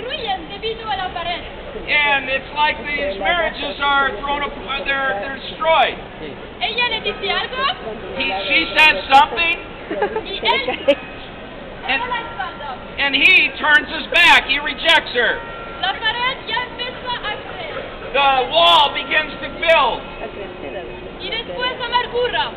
destruyen debido a la pared. And it's like these marriages are thrown up, they're destroyed. Ella le dice algo She says something, y él le da la espalda. and he turns his back. He rejects her. La pared ya empieza a crecer. The wall begins to build. Y después amargura,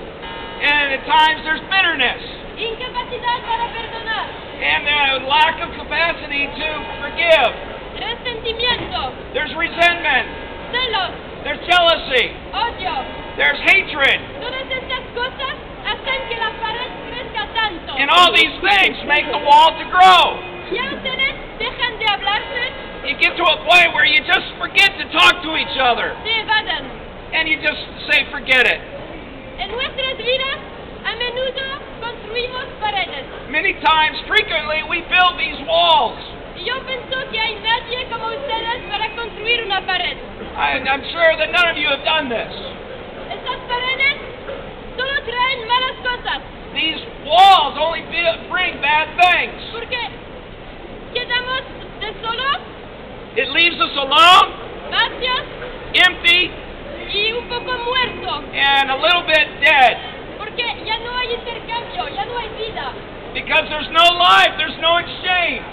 And at times there's bitterness. incapacidad para perdonar, And a lack of capacity to forgive. resentimiento, There's resentment. celos, There's jealousy. odio. There's hatred. Todas estas cosas hacen que la pared crezca tanto. And all these things make the wall to grow. Ya ustedes dejan de hablarse, You get to a point where you just forget to talk to each other. se evadan. And you just say, forget it. En nuestras vidas, a menudo construimos paredes. Many times, frequently, we build these walls. Y yo pienso que hay nadie como ustedes para construir una pared. I'm sure that none of you have done this. Estas paredes solo traen malas cosas, These walls only bring bad things. porque quedamos de solos, It leaves us alone, vacíos empty, y un poco muertos, and a little bit dead. porque ya no hay intercambio, ya no hay vida. Because there's no life, there's no exchange.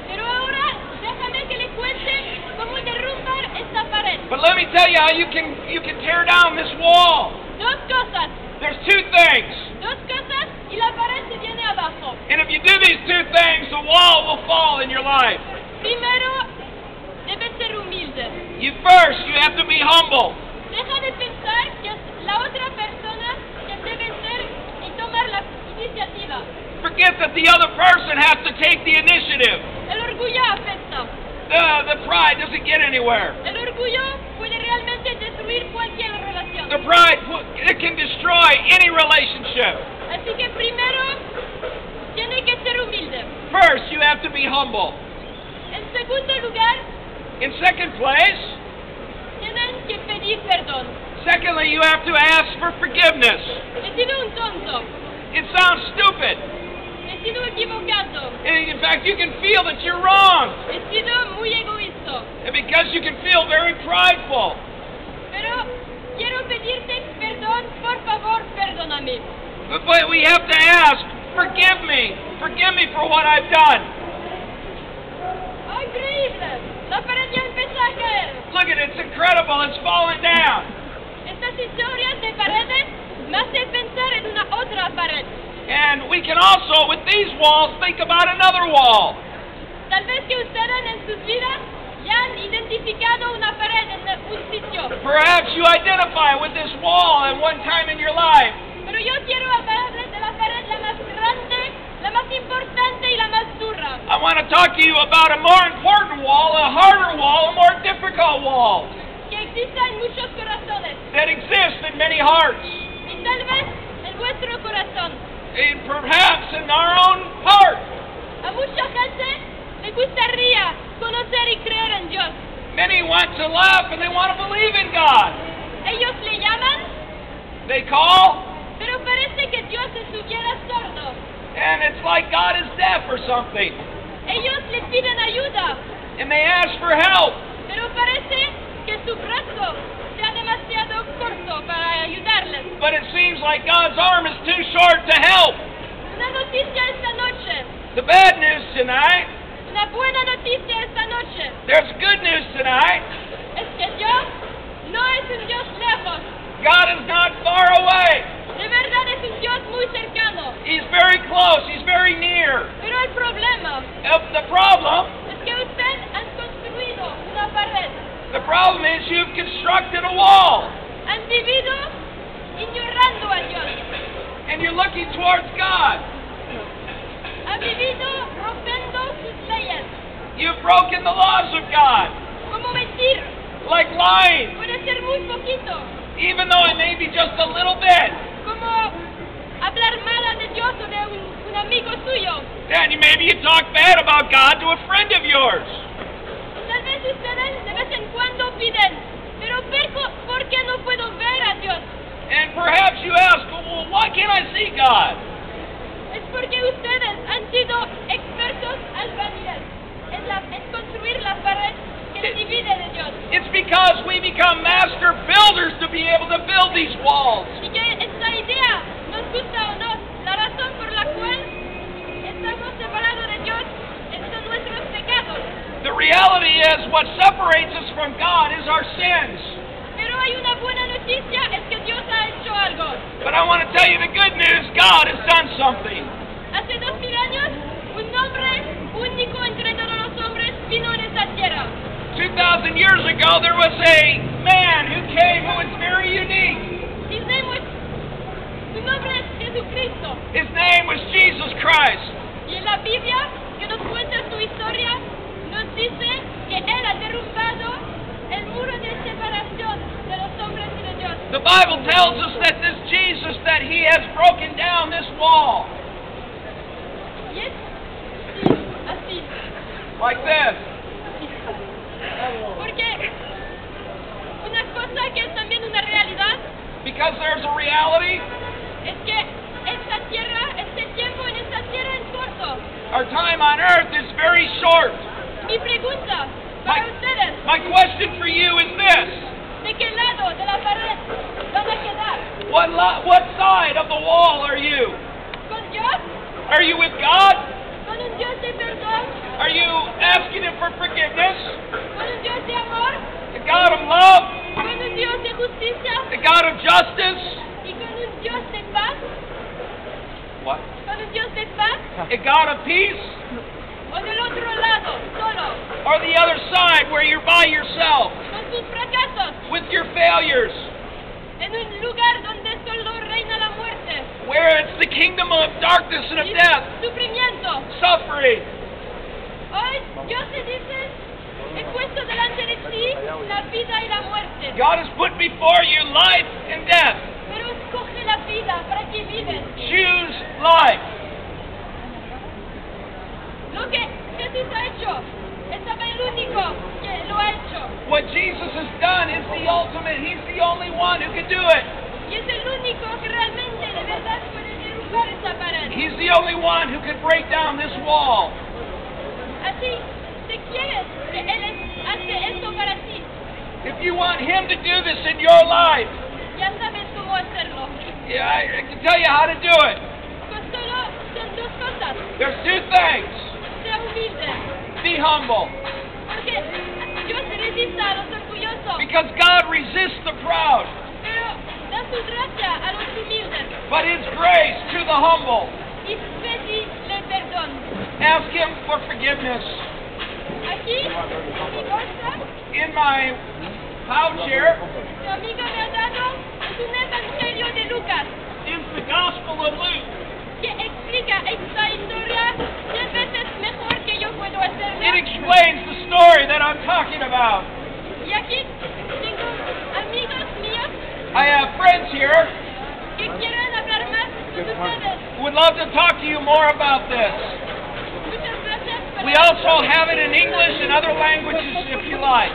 Pero ahora déjame que le cuente cómo derrumbar esta pared. But let me tell you how you can tear down this wall. Dos cosas, There's two things. y la pared se viene abajo. And if you do these two things, the wall will fall in your life. Primero, debes ser humilde. You have to be humble. Deja de pensar que es la otra persona que debe ser y tomar la iniciativa. Forget that the other person has to take the initiative. El orgullo afecta. The pride doesn't get anywhere. El orgullo puede realmente destruir cualquier relación. The pride, it can destroy any relationship. Así que primero, tiene que ser humilde. First, you have to be humble. En segundo lugar, In second place, tienen que pedir perdón. secondly, you have to ask for forgiveness. He sido un tonto. It sounds stupid. He sido equivocado. And in fact, you can feel that you're wrong. He sido muy egoísta. And because you can feel very prideful. Pero quiero pedirte perdón, por favor, perdóname. But we have to ask, forgive me. Forgive me for what I've done. ¡Oh, increíble! La pared ya empieza a caer. Look at it, it's incredible. It's falling down. Estas historias de paredes me hacen pensar en una otra pared. And we can also, with these walls, think about another wall. Tal vez que ustedes en sus vidas ya han identificado una pared en un sitio. Perhaps you identify with this wall at one time in your life. Pero yo quiero hablarles de la pared la más grande, la más importante y la más dura. I want to talk to you about a more important wall, a harder wall, a more difficult wall Que exista en muchos corazones. that exists in many hearts. Y tal vez en vuestro corazón. And perhaps in our own heart. A mucha gente le gustaría conocer y creer en Dios. Many want to laugh and they want to believe in God. Ellos le llaman, They call, pero parece que Dios estuviera sordo. and it's like God is deaf or something. Ellos le piden ayuda, And they ask for help. pero parece que su brazo sea demasiado corto para ayudarles. But it seems like God's arm is too short to help. Una noticia esta noche, The bad news tonight, una buena noticia esta noche, there's good news tonight. es que Dios no es un Dios lejos. God is not far away. De verdad es un Dios muy cercano. He's very close. He's very near. Pero el problema The problem es que ustedes han construido una pared. The problem is you've constructed a wall, Han vivido ignorando a Dios. and you're looking towards God. Han vivido rompiendo sus leyes. You've broken the laws of God, Como mentir. like lying, Puede ser muy poquito. even though it may be just a little bit. Como hablar mal de Dios o de un amigo suyo. And maybe you talk bad about God to a friend of yours. Tal vez ustedes de vez en cuando piden, pero ¿por qué no puedo ver a Dios? And perhaps you ask, well, why can't I see God? Es porque ustedes han sido expertos albañiles en construir It's because we become master builders to be able to build these walls. Y que esta idea, nos gusta o no, la razón por la cual estamos separados de Dios son nuestros pecados. The reality is what separates us from God is our sins. Pero hay una buena noticia, es que Dios ha hecho algo. But I want to tell you the good news, God has done something. Hace 2000 años, un hombre único entre todos los hombres vino en esta tierra. 2,000 years ago, there was a man who came who was very unique. Su nombre es Jesucristo. His name was Jesus Christ. Y en la Biblia, que nos cuenta su historia, nos dice que Él ha derrumbado el muro de separación de los hombres y de Dios. The Bible tells us that this Jesus, that He has broken down this wall. Y es así. Like this. Porque una cosa que es también una realidad Because there's a reality. es que esta tierra, este tiempo en esta tierra es corto. Our time on earth is very short. Mi pregunta para ustedes, My question for you is this. ¿de qué lado de la pared van a quedar? What side of the wall are you? ¿Con Dios? Are you with God? ¿Con un Dios de perdón? Are you asking Him for forgiveness? ¿Con un Dios de amor? The God of love? ¿Con un Dios de justicia? The God of justice? ¿Y con un Dios de paz? What? ¿Con un Dios de paz? A God of peace? ¿O del otro lado, solo? Or the other side where you're by yourself? ¿Con sus fracasos? With your failures? ¿En un lugar donde solo reina la muerte? Where it's the kingdom of darkness and of Y death? sufrimiento. Suffering? Hoy Dios te dice, he puesto delante de ti la vida y la muerte. God has put before you life and death. Pero escoge la vida para que vives. Choose life. Lo que Jesús ha hecho, estaba el único que lo ha hecho. What Jesus has done is the ultimate. He's the only one who can do it. Y es el único que realmente de verdad puede derrumbar esa pared. He's the only one who can break down this wall. Así, si quieres que Él hace esto para ti, If you want Him to do this in your life, ya sabes cómo hacerlo. yeah, I can tell you how to do it. Pues solo son dos cosas. There's two things. Sea humilde. Be humble. Porque Dios resiste a los orgullosos. Because God resists the proud, Pero da su gracia a los humildes. but His grace to the humble. Y pedile perdón. Ask Him for forgiveness. Aquí, en mi bolsa, In my pouch here mi amiga me ha dado un evangelio de Lucas is the Gospel of Luke. que explica esta historia 10 veces mejor que yo puedo It hacerla. explains the story that I'm talking about. Y aquí tengo amigos míos I have friends here que quieren hablar más con ustedes. who would love to talk to you more about this. Muchas gracias por We also have it in English and other languages if you like.